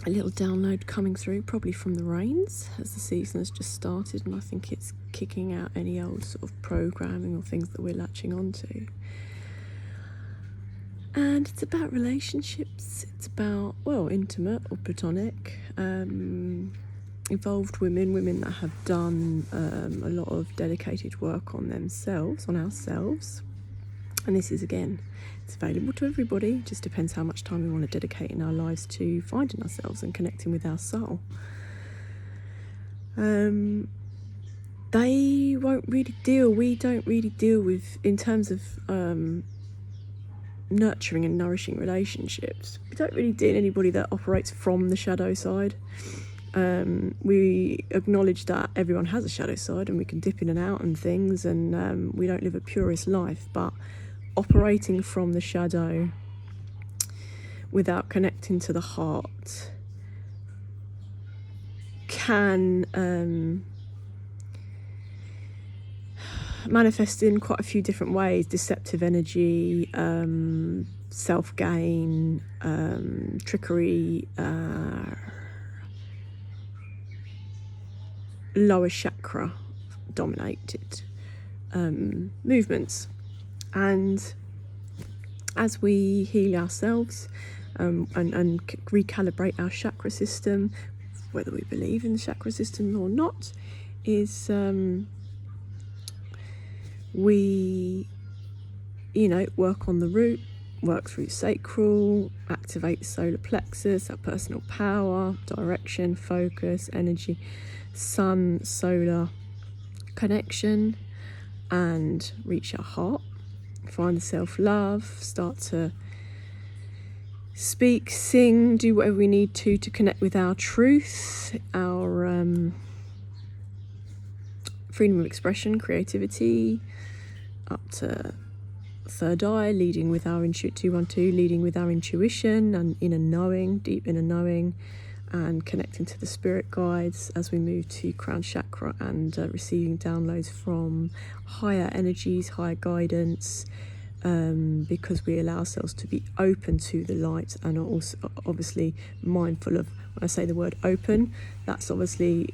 a little download coming through, probably from the rains, as the season has just started, and I think it's kicking out any old sort of programming or things that we're latching onto. And it's about relationships. It's about, well, intimate or platonic, evolved women that have done a lot of dedicated work on themselves, on ourselves. And this is, again, it's available to everybody. It just depends how much time we want to dedicate in our lives to finding ourselves and connecting with our soul. We don't really deal with, in terms of nurturing and nourishing relationships, we don't really deal with anybody that operates from the shadow side. We acknowledge that everyone has a shadow side and we can dip in and out and things, and we don't live a purist life, but operating from the shadow without connecting to the heart can manifest in quite a few different ways: deceptive energy, self-gain, trickery, lower chakra dominated movements. And as we heal ourselves and recalibrate our chakra system, whether we believe in the chakra system or not, is we work on the root, work through sacral, activate solar plexus, our personal power, direction, focus, energy, sun, solar connection, and reach our heart, find the self-love, start to speak, sing, do whatever we need to connect with our truth, our freedom of expression, creativity, up to third eye, leading with our 212, leading with our intuition and inner knowing, deep inner knowing, and connecting to the spirit guides as we move to crown chakra and receiving downloads from higher energies, higher guidance, because we allow ourselves to be open to the light, and are also obviously mindful of, when I say the word open, that's obviously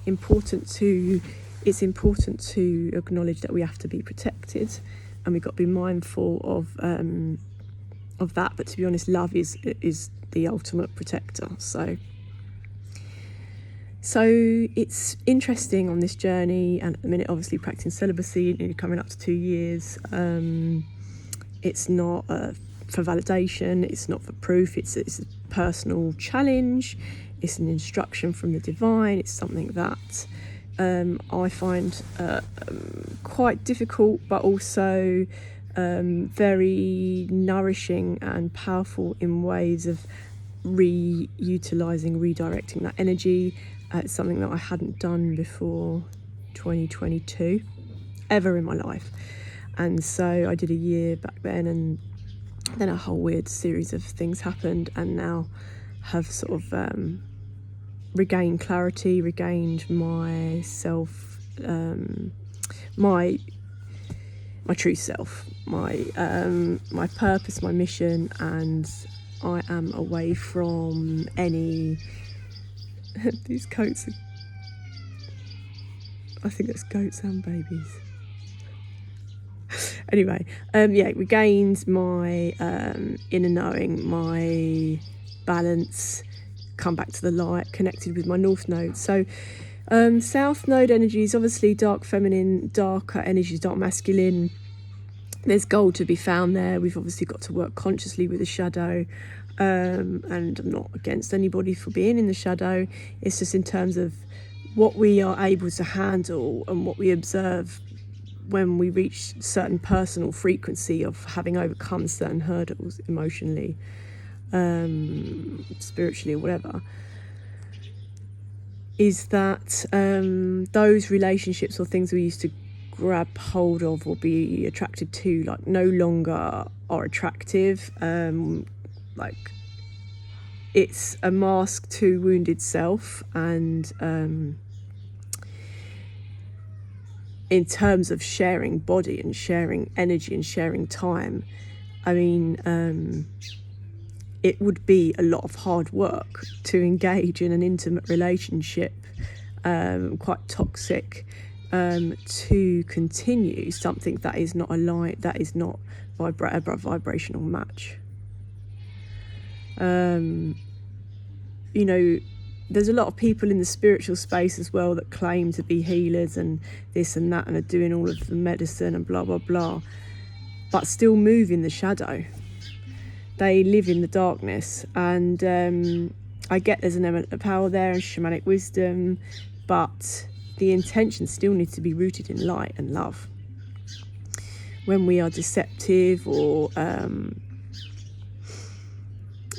important to acknowledge that we have to be protected, and we've got to be mindful of that. But to be honest, love is the ultimate protector. So it's interesting on this journey, and at the minute obviously practicing celibacy, coming up to 2 years. It's not for validation, it's not for proof, it's a personal challenge, it's an instruction from the divine, it's something that I find quite difficult, but also very nourishing and powerful in ways of redirecting that energy. It's something that I hadn't done before 2022 ever in my life, and so I did a year back then, and then a whole weird series of things happened, and now have sort of regained clarity, regained myself, my true self, my purpose, my mission, and I am away from any these goats. I think that's goats and babies. Anyway, regained my inner knowing, my balance, come back to the light, connected with my north node. So south node energy is obviously dark feminine, darker energies, dark masculine. There's gold to be found there. We've obviously got to work consciously with the shadow, and I'm not against anybody for being in the shadow. It's just in terms of what we are able to handle and what we observe when we reach certain personal frequency of having overcome certain hurdles emotionally, spiritually, or whatever, is that those relationships or things we used to grab hold of or be attracted to, like, no longer are attractive. Like, it's a mask to wounded self, and in terms of sharing body and sharing energy and sharing time, I mean, it would be a lot of hard work to engage in an intimate relationship, quite toxic, to continue something that is not aligned, that is not a vibrational match. There's a lot of people in the spiritual space as well that claim to be healers and this and that and are doing all of the medicine and blah, blah, blah, but still move in the shadow. They live in the darkness. And I get there's an element of power there and shamanic wisdom, but the intention still needs to be rooted in light and love. When we are deceptive or I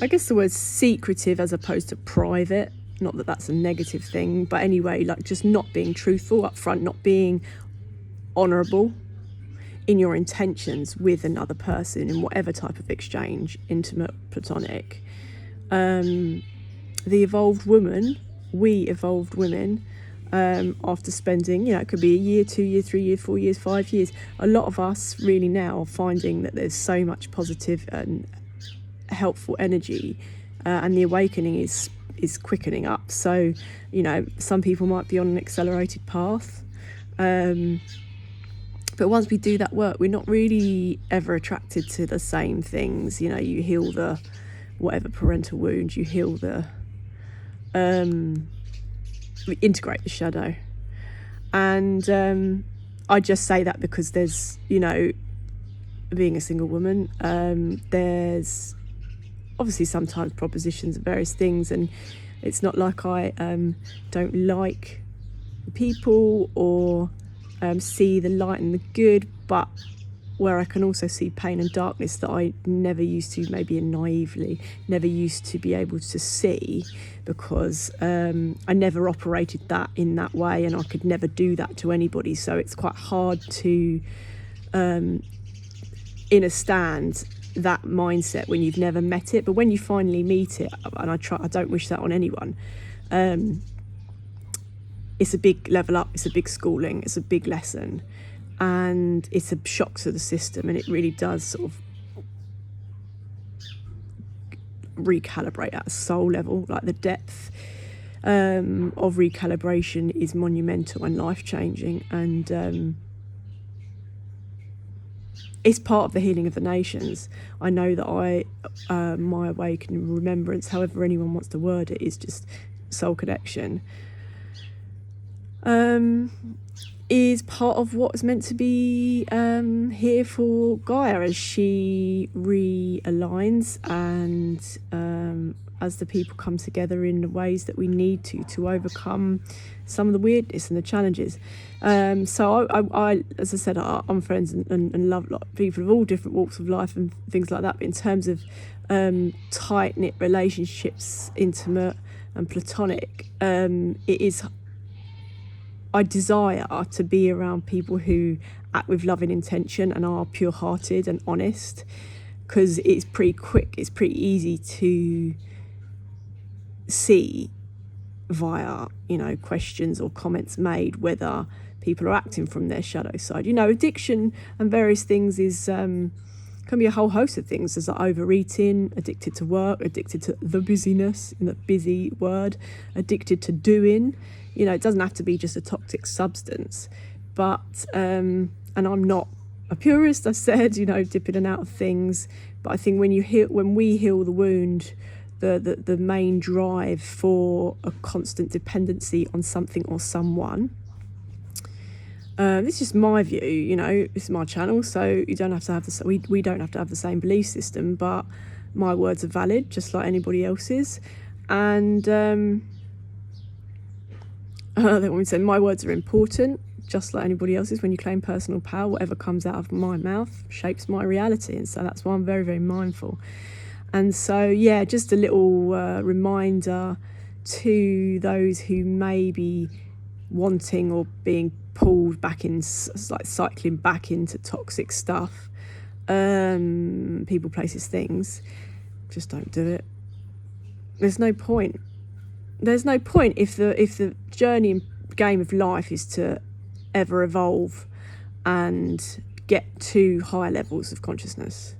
guess the word's secretive as opposed to private, not that that's a negative thing, but anyway, like just not being truthful up front, not being honourable in your intentions with another person in whatever type of exchange, intimate, platonic. The evolved woman, we evolved women, after spending, it could be a year, 2 years, 3 years, 4 years, 5 years, a lot of us really now are finding that there's so much positive and helpful energy, and the awakening is quickening up. So some people might be on an accelerated path, but once we do that work, we're not really ever attracted to the same things. You heal the whatever parental wound, you heal the we integrate the shadow. And I just say that because there's being a single woman, there's obviously sometimes propositions of various things, and it's not like I don't like people or see the light and the good, but where I can also see pain and darkness that I never used to, maybe naively, never used to be able to see, because I never operated that in that way, and I could never do that to anybody. So it's quite hard to understand that mindset when you've never met it. But when you finally meet it, and I don't wish that on anyone, it's a big level up, it's a big schooling, it's a big lesson, and it's a shock to the system, and it really does sort of recalibrate at a soul level. Like the depth of recalibration is monumental and life-changing, and it's part of the healing of the nations. I know that my awakening remembrance, however anyone wants to word it, is just soul connection, is part of what's meant to be here for Gaia as she realigns, and as the people come together in the ways that we need to overcome some of the weirdness and the challenges. So I as I said, I'm friends and love people of all different walks of life and things like that. But in terms of tight-knit relationships, intimate and platonic, it is, I desire to be around people who act with loving intention and are pure-hearted and honest, because it's pretty quick, it's pretty easy to see via questions or comments made whether people are acting from their shadow side. Addiction and various things is can be a whole host of things. There's like overeating, addicted to work, addicted to the busyness, in the busy word, addicted to doing. It doesn't have to be just a toxic substance, but and I'm not a purist, I said, dip in and out of things, but I think when we heal the wound, the main drive for a constant dependency on something or someone, this is my view, this is my channel, so you don't have to have we don't have to have the same belief system, but my words are valid just like anybody else's. And they want me to say my words are important just like anybody else's. When you claim personal power, whatever comes out of my mouth shapes my reality, and so that's why I'm very, very mindful. And so just a little reminder to those who may be wanting or being pulled back in, like cycling back into toxic stuff, people, places, things, just don't do it. There's no point if the journey and game of life is to ever evolve and get to higher levels of consciousness.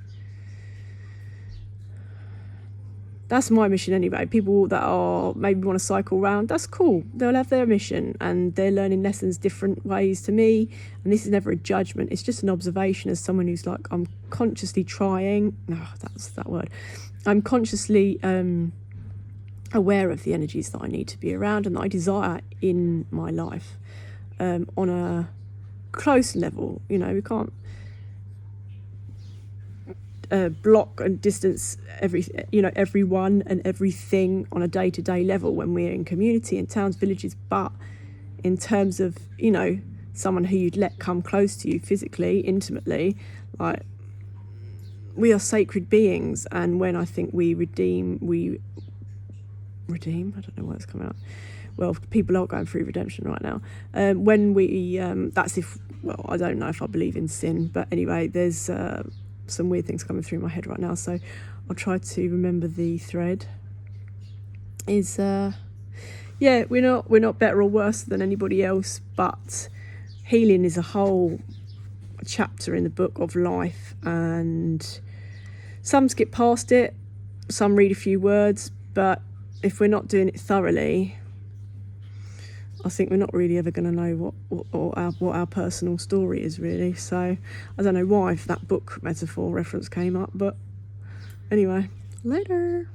that's my mission anyway. People that are maybe want to cycle around, that's cool. They'll have their mission and they're learning lessons different ways to me. And this is never a judgment. It's just an observation as someone who's like, I'm consciously trying. Oh, that's that word. I'm consciously aware of the energies that I need to be around and that I desire in my life on a close level. You know, we can't block and distance everyone and everything on a day-to-day level when we're in community, in towns, villages. But in terms of, you know, someone who you'd let come close to you physically, intimately, like, we are sacred beings. And when I think we redeem, I don't know why it's coming out. Well, people are going through redemption right now. When we, that's if, well, I don't know if I believe in sin, but anyway, there's some weird things coming through my head right now, so I'll try to remember the thread. Is yeah, we're not better or worse than anybody else, but healing is a whole chapter in the book of life, and some skip past it, some read a few words, but if we're not doing it thoroughly, I think we're not really ever going to know what our personal story is, really. So I don't know why if that book metaphor reference came up, but anyway, later.